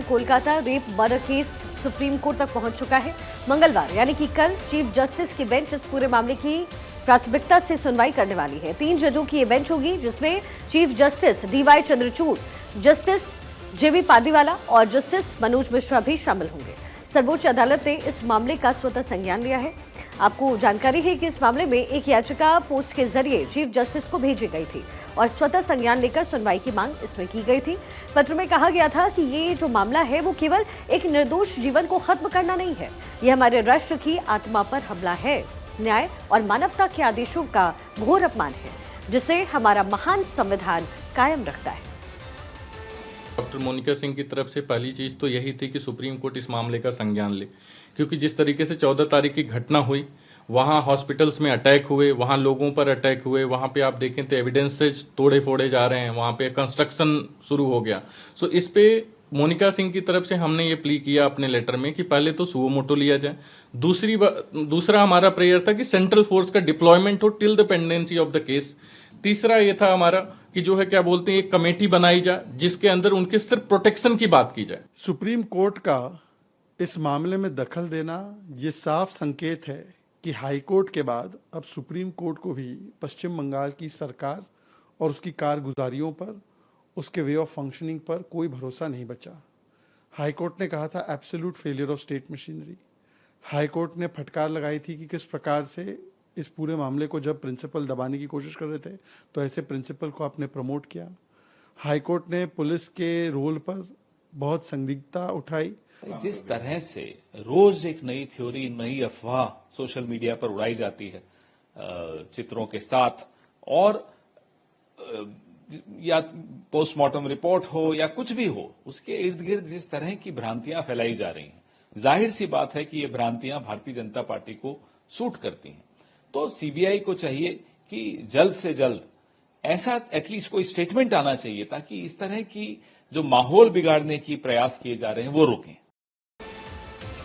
Kolkata rape murder case supreme court तक पहुंच चुका है। मंगलवार यानी कि कल चीफ जस्टिस की बेंच इस पूरे मामले की प्राथमिकता से सुनवाई करने वाली है। 3 जजों की ये बेंच होगी, जिसमें chief justice DY Chandrachud, justice JB Pardiwala और जस्टिस मनोज मिश्रा भी शामिल होंगे। सर्वोच्च अदालत ने इस मामले का स्वतः संज्ञान लिया है। आपको जानकारी है कि इस मामले में एक याचिका पोस्ट के जरिए चीफ जस्टिस को भेजी गई थी और स्वतः संज्ञान लेकर सुनवाई की मांग इसमें की गई थी। पत्र में कहा गया था कि ये जो मामला है वो केवल एक निर्दोष जीवन को खत्म करना नहीं है, यह हमारे राष्ट्र की आत्मा पर हमला है, न्याय और मानवता के आदेशों का घोर अपमान है, जिसे हमारा महान संविधान कायम रखता है। डॉक्टर मोनिका सिंह की तरफ से पहली चीज तो यही थी कि सुप्रीम कोर्ट इस मामले का संज्ञान ले, क्योंकि जिस तरीके से 14 तारीख की घटना हुई, वहां हॉस्पिटल्स में अटैक हुए, वहां लोगों पर अटैक हुए, वहां पे आप देखें तो एविडेंसेज तोड़े फोड़े जा रहे हैं, वहां पे कंस्ट्रक्शन शुरू हो गया। सो इस पे मोनिका सिंह की तरफ से हमने ये प्ली किया अपने लेटर में कि पहले तो सुओ मोटो लिया जाए। दूसरा हमारा प्रेयर था कि सेंट्रल फोर्स का डिप्लॉयमेंट हो till the pendency of the case. तीसरा ये था हमारा कि जो है क्या बोलते हैं, एक कमेटी बनाई जाए जिसके अंदर उनके सिर्फ प्रोटेक्शन की बात की जाए। सुप्रीम कोर्ट का इस मामले में दखल देना ये साफ संकेत है कि हाई कोर्ट के बाद अब सुप्रीम कोर्ट को भी पश्चिम बंगाल की सरकार और उसकी कारगुजारियों पर, उसके वे ऑफ फंक्शनिंग पर कोई भरोसा नहीं बचा। हाई कोर्ट ने कहा था absolute failure of state machinery. High court ने फटकार लगाई थी कि किस प्रकार से इस पूरे मामले को जब प्रिंसिपल दबाने की कोशिश कर रहे थे तो ऐसे प्रिंसिपल को आपने प्रमोट किया। हाई कोर्ट ने पुलिस के रोल पर बहुत संदिग्धता उठाई। जिस तरह से रोज एक नई थ्योरी, नई अफवाह सोशल मीडिया पर उड़ाई जाती है चित्रों के साथ, और या पोस्टमार्टम रिपोर्ट हो या कुछ भी हो, उसके इर्द गिर्द जिस तरह की भ्रांतियां फैलाई जा रही हैं, जाहिर सी बात है कि ये भ्रांतियां भारतीय जनता पार्टी को सूट करती हैं। तो सीबीआई को चाहिए कि जल्द से जल्द ऐसा एटलीस्ट कोई स्टेटमेंट आना चाहिए ताकि इस तरह की जो माहौल बिगाड़ने की प्रयास किए जा रहे हैं वो रुकें।